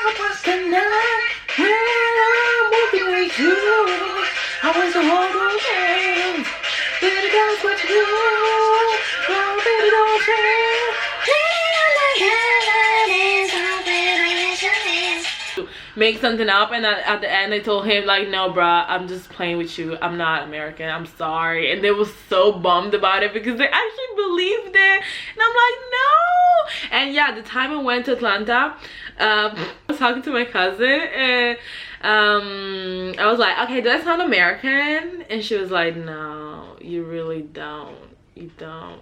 was the night when I'm walking with you. I was the whole world. Baby, that's what you do. Oh, baby, don't change. Make something up, and at the end I told him like, no bruh, I'm just playing with you, I'm not American, I'm sorry. And they was so bummed about it because they actually believed it, and I'm like, no. And yeah, the time I went to Atlanta, I was talking to my cousin, and I was like, okay, do I sound American? And she was like, no, you really don't. You don't.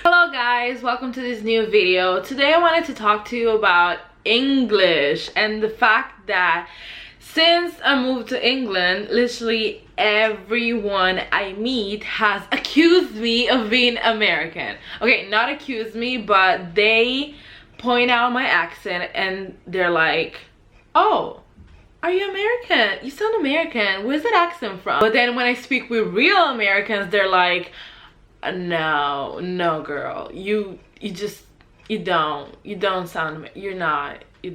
Hello guys, welcome to this new video. Today I wanted to talk to you about English and the fact that since I moved to England, literally everyone I meet has accused me of being American. Okay, not accused me, but they point out my accent and they're like, oh, are you American? You sound American. Where's that accent from? But then when I speak with real Americans, they're like, no girl, you don't sound, you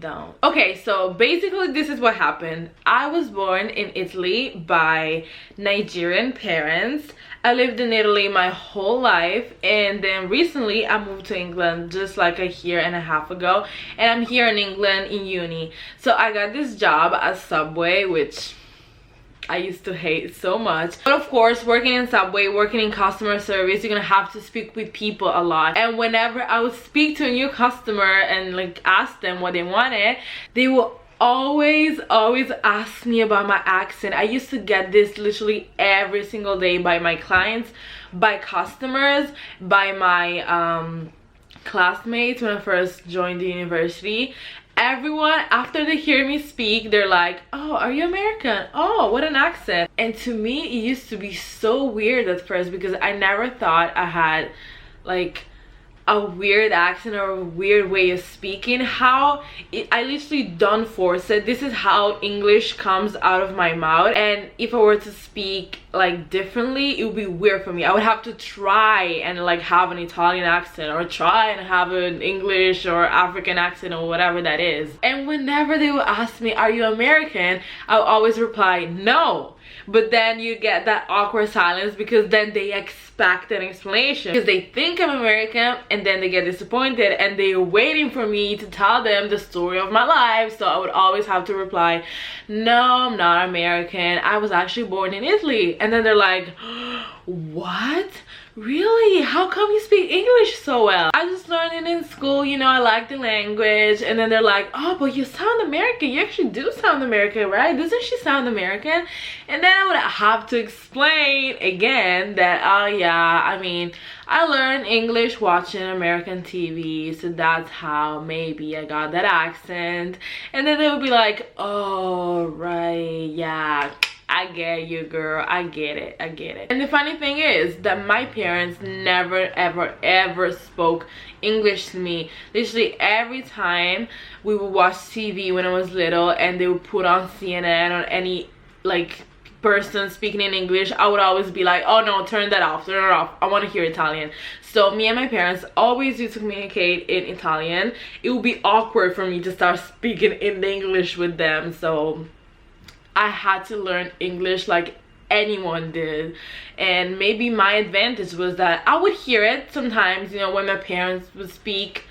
don't. Okay, so basically this is what happened. I was born in Italy by Nigerian parents. I lived in Italy my whole life, and then recently I moved to England just like a year and a half ago, and I'm here in England in uni. So I got this job at Subway, which I used to hate so much. But of course, working in Subway, working in customer service, you're gonna have to speak with people a lot. And whenever I would speak to a new customer and like ask them what they wanted, they will always ask me about my accent. I used to get this literally every single day by my clients, by customers, by my classmates when I first joined the university. Everyone, after they hear me speak, they're like, oh, are you American? Oh, what an accent. And to me, it used to be so weird at first because I never thought I had like a weird accent or a weird way of speaking. I literally don't force it. This is how English comes out of my mouth, and if I were to speak like differently, it would be weird for me. I would have to try and like have an Italian accent, or try and have an English or African accent, or whatever that is. And whenever they would ask me, are you American, I'll always reply no. But then you get that awkward silence because then they expect an explanation, because they think I'm American, and then they get disappointed and they're waiting for me to tell them the story of my life. So I would always have to reply, no, I'm not American, I was actually born in Italy. And then they're like, what? Really? How come you speak English so well? I just learned it in school, you know, I like the language. And then they're like, oh, but you sound American. You actually do sound American, right? Doesn't she sound American? And then I would have to explain again that, oh yeah, I mean, I learned English watching American TV, so that's how maybe I got that accent. And then they would be like, oh, right, yeah, I get you, girl, I get it. And the funny thing is that my parents never ever spoke English to me. Literally every time we would watch TV when I was little and they would put on CNN or any like person speaking in English, I would always be like, oh no, turn that off, I want to hear Italian. So me and my parents always used to communicate in Italian. It would be awkward for me to start speaking in English with them, so I had to learn English like anyone did. And maybe my advantage was that I would hear it sometimes, you know, when my parents would speak.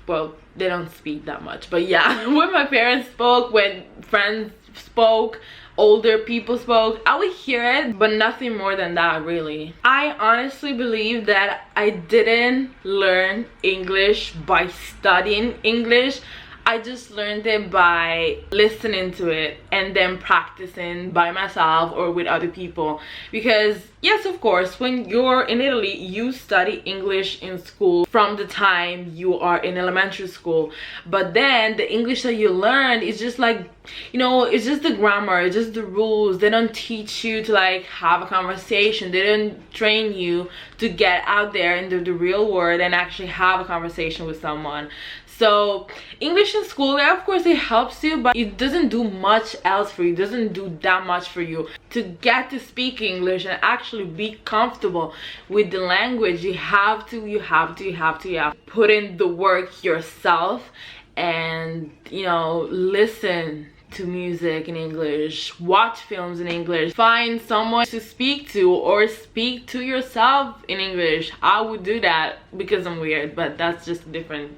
Well, they don't speak that much, but yeah, when my parents spoke, when friends spoke, older people spoke, I would hear it, but nothing more than that, really. I honestly believe that I didn't learn English by studying English. I just learned it by listening to it and then practicing by myself or with other people. Because yes, of course, when you're in Italy, you study English in school from the time you are in elementary school. But then the English that you learn is just like, you know, it's just the grammar, it's just the rules. They don't teach you to like have a conversation. They don't train you to get out there into the real world and actually have a conversation with someone. So English in school, yeah, of course it helps you, but it doesn't do much else for you. It doesn't do that much for you. To get to speak English and actually be comfortable with the language, you have to put in the work yourself and, you know, listen to music in English, watch films in English, find someone to speak to, or speak to yourself in English. I would do that because I'm weird, but that's just a different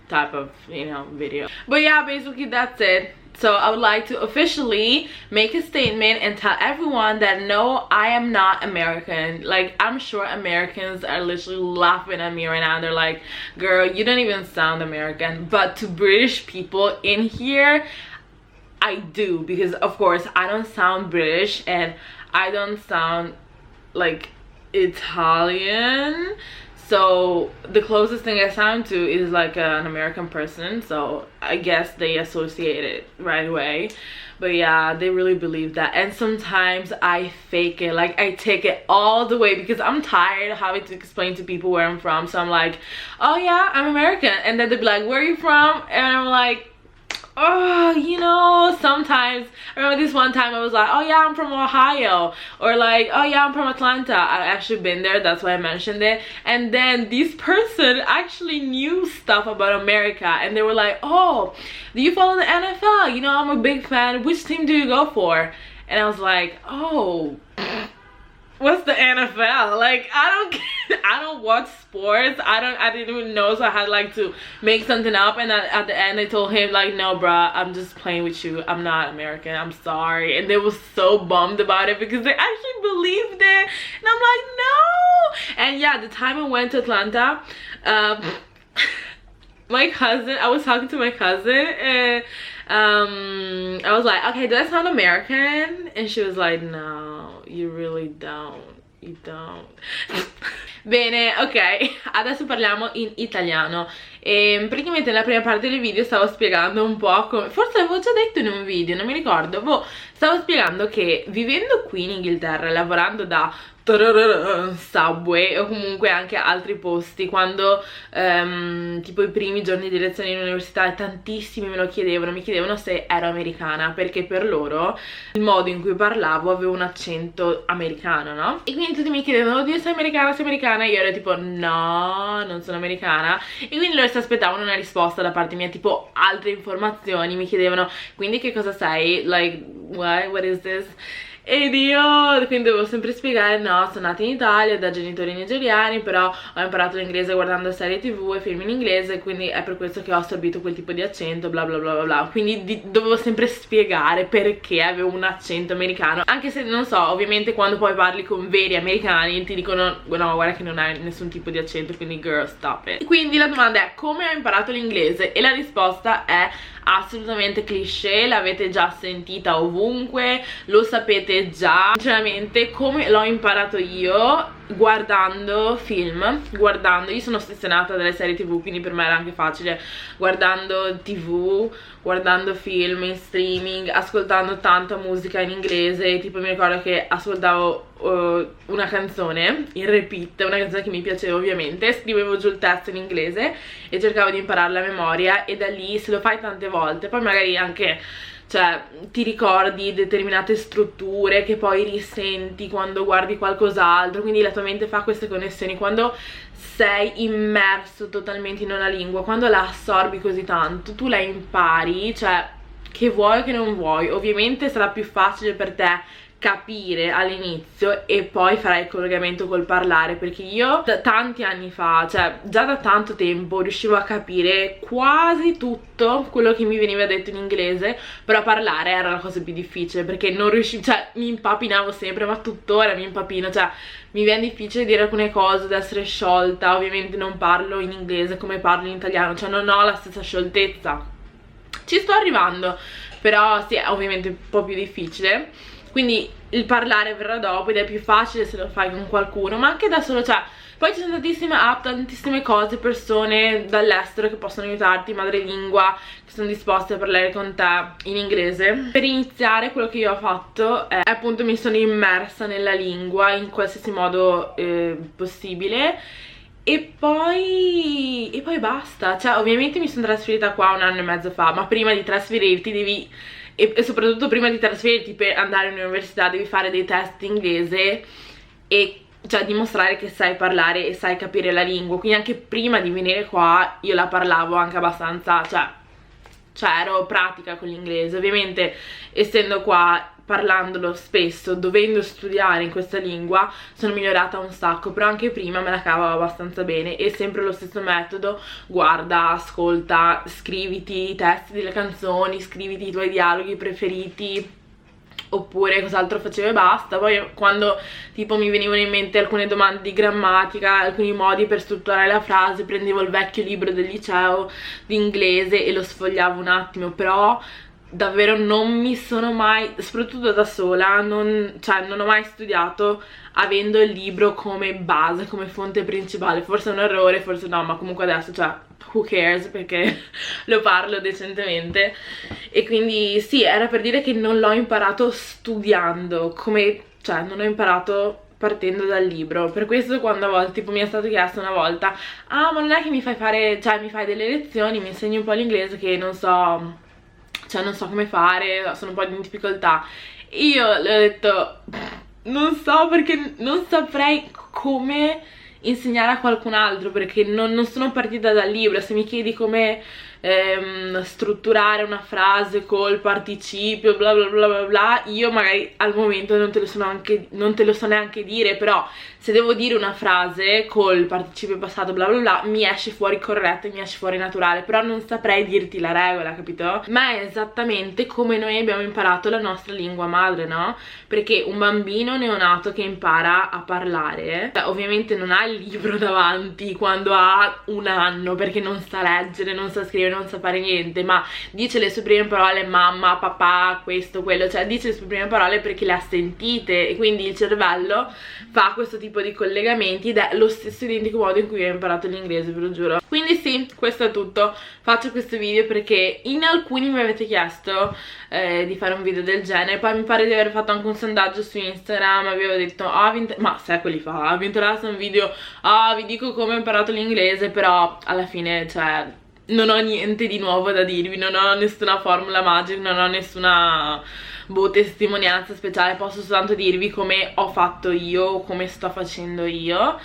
type of, you know, video. But yeah, basically that's it. So I would like to officially make a statement and tell everyone that no, I am not American. Like, I'm sure Americans are literally laughing at me right now. They're like, girl, you don't even sound American. But to British people in here, I do, because of course I don't sound British and I don't sound like Italian. So the closest thing I sound to is like an American person, so I guess they associate it right away. But yeah, they really believe that, and sometimes I fake it, like I take it all the way because I'm tired of having to explain to people where I'm from. So I'm like, oh yeah, I'm American, and then they'll be like, where are you from? And I'm like, oh, you know, sometimes. I remember this one time I was like, oh yeah, I'm from Ohio, or like, oh yeah, I'm from Atlanta. I've actually been there, that's why I mentioned it. And then this person actually knew stuff about America, and they were like, oh, do you follow the NFL? You know, I'm a big fan. Which team do you go for? And I was like, oh, what's the NFL? Like, I don't watch sports. I didn't even know, so I had like to make something up. And at the end I told him like, no bruh, I'm just playing with you, I'm not American, I'm sorry. And they were so bummed about it because they actually believed it, and I'm like, no. And yeah, the time I went to Atlanta, my cousin, I was talking to my cousin, and I was like, okay, do I sound American? And she was like, no, you really don't, you don't. Bene, ok, adesso parliamo in italiano. Praticamente nella prima parte del video stavo spiegando un po' come, forse l'avevo già detto in un video, non mi ricordo, boh, stavo spiegando che vivendo qui in Inghilterra, lavorando da Subway o comunque anche altri posti, quando tipo i primi giorni di lezione in università, tantissimi me lo chiedevano, mi chiedevano se ero americana, perché per loro il modo in cui parlavo avevo un accento americano, no? E quindi tutti mi chiedevano, oddio, sei americana, sei americana? E io ero tipo, no, non sono americana. E quindi loro si aspettavano una risposta da parte mia, tipo altre informazioni, mi chiedevano, quindi che cosa sei? Like, what is this? Ed io quindi devo sempre spiegare, no, sono nata in Italia da genitori nigeriani, però ho imparato l'inglese guardando serie tv e film in inglese, quindi è per questo che ho assorbito quel tipo di accento, bla bla bla bla bla. Quindi dovevo sempre spiegare perché avevo un accento americano, anche se non so, ovviamente quando poi parli con veri americani ti dicono, no, guarda che non hai nessun tipo di accento, quindi girl, stop it. Quindi la domanda è, come ho imparato l'inglese? E la risposta è assolutamente cliché, l'avete già sentita ovunque, lo sapete già. Sinceramente, come l'ho imparato io? Guardando film, io sono ossessionata dalle serie tv, quindi per me era anche facile, guardando tv, guardando film in streaming, ascoltando tanta musica in inglese. Tipo mi ricordo che ascoltavo una canzone in repeat, una canzone che mi piaceva ovviamente, scrivevo giù il testo in inglese e cercavo di imparare la memoria, e da lì, se lo fai tante volte, poi magari anche, cioè, ti ricordi determinate strutture che poi risenti quando guardi qualcos'altro, quindi la tua mente fa queste connessioni. Quando sei immerso totalmente in una lingua, quando la assorbi così tanto, tu la impari, cioè, che vuoi o che non vuoi. Ovviamente sarà più facile per te capire all'inizio e poi farai il collegamento col parlare, perché io da tanti anni fa, cioè già da tanto tempo, riuscivo a capire quasi tutto quello che mi veniva detto in inglese, però parlare era la cosa più difficile, perché non riuscivo, cioè mi impapinavo sempre, ma tuttora mi impapino, cioè mi viene difficile dire alcune cose, ad essere sciolta. Ovviamente non parlo in inglese come parlo in italiano, cioè non ho la stessa scioltezza, ci sto arrivando, però sì, è ovviamente un po' più difficile. Quindi il parlare verrà dopo ed è più facile se lo fai con qualcuno, ma anche da solo, cioè poi ci sono tantissime app, tantissime cose, persone dall'estero che possono aiutarti, madrelingua, che sono disposte a parlare con te in inglese. Per iniziare, quello che io ho fatto è appunto mi sono immersa nella lingua in qualsiasi modo possibile, e poi basta. Cioè ovviamente mi sono trasferita qua 1 anno e mezzo fa, ma prima di trasferirti devi, e soprattutto prima di trasferirti per andare all'università, devi fare dei test in inglese e cioè dimostrare che sai parlare e sai capire la lingua. Quindi anche prima di venire qua io la parlavo anche abbastanza, cioè cioè ero pratica con l'inglese. Ovviamente essendo qua, parlandolo spesso, dovendo studiare in questa lingua, sono migliorata un sacco, però anche prima me la cavavo abbastanza bene, e sempre lo stesso metodo: guarda, ascolta, scriviti i testi delle canzoni, scriviti i tuoi dialoghi preferiti, oppure cos'altro facevo e basta. Poi quando tipo mi venivano in mente alcune domande di grammatica, alcuni modi per strutturare la frase, prendevo il vecchio libro del liceo di inglese e lo sfogliavo un attimo, però davvero non mi sono mai, soprattutto da sola, non ho mai studiato avendo il libro come base, come fonte principale. Forse è un errore, forse no, ma comunque adesso, cioè, who cares, perché lo parlo decentemente. E quindi sì, era per dire che non l'ho imparato studiando, come, cioè non ho imparato partendo dal libro. Per questo quando a volte, tipo mi è stato chiesto una volta: ah, ma non è che mi fai fare, cioè mi fai delle lezioni, mi insegni un po' l'inglese che non so, cioè non so come fare, sono un po' in difficoltà. Io le ho detto non so, perché non saprei come insegnare a qualcun altro, perché non sono partita dal libro. Se mi chiedi come strutturare una frase col participio bla bla bla bla bla, io magari al momento non te lo so neanche dire, però se devo dire una frase col participio passato bla bla bla mi esce fuori corretto e mi esce fuori naturale, però non saprei dirti la regola, capito? Ma è esattamente come noi abbiamo imparato la nostra lingua madre, no? Perché un bambino neonato che impara a parlare, cioè, ovviamente non ha il libro davanti quando ha 1 anno, perché non sa leggere, non sa scrivere, non sa fare niente, ma dice le sue prime parole mamma, papà, questo, quello, cioè dice le sue prime parole perché le ha sentite, e quindi il cervello fa questo tipo di collegamenti, ed è lo stesso identico modo in cui ho imparato l'inglese, ve lo giuro. Quindi sì, questo è tutto. Faccio questo video perché in alcuni mi avete chiesto di fare un video del genere. Poi mi pare di aver fatto anche un sondaggio su Instagram, avevo detto ma secoli fa, vi interessa un video, vi dico come ho imparato l'inglese, però alla fine, cioè, non ho niente di nuovo da dirvi, non ho nessuna formula magica, non ho nessuna testimonianza speciale, posso soltanto dirvi come ho fatto io, come sto facendo io.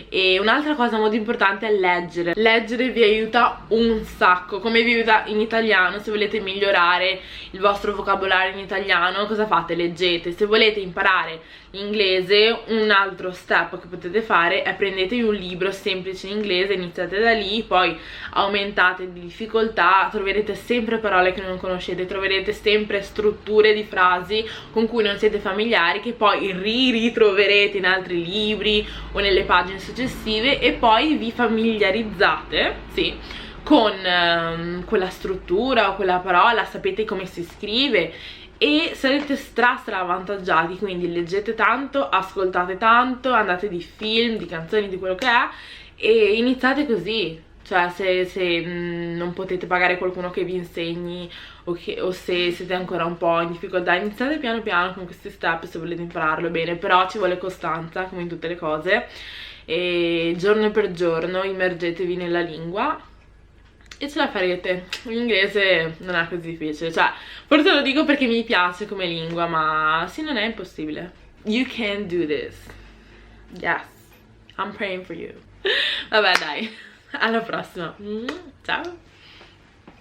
E un'altra cosa molto importante è leggere. Leggere vi aiuta un sacco, come vi aiuta in italiano. Se volete migliorare il vostro vocabolario in italiano, cosa fate? Leggete. Se volete imparare l'inglese, un altro step che potete fare è prendetevi un libro semplice in inglese, iniziate da lì, poi aumentate di difficoltà, troverete sempre parole che non conoscete, troverete sempre strutture di frasi con cui non siete familiari, che poi ritroverete in altri libri o nelle pagine successive, e poi vi familiarizzate, sì, con quella struttura o quella parola, sapete come si scrive e sarete stra avvantaggiati. Quindi leggete tanto, ascoltate tanto, andate di film, di canzoni, di quello che è, e iniziate così. Cioè se non potete pagare qualcuno che vi insegni, o se siete ancora un po' in difficoltà, iniziate piano piano con questi step se volete impararlo bene. Però ci vuole costanza, come in tutte le cose, e giorno per giorno immergetevi nella lingua e ce la farete. L'inglese non è così difficile, cioè forse lo dico perché mi piace come lingua, ma sì, non è impossibile. You can do this. Yes, I'm praying for you. Vabbè dai, alla prossima. Ciao.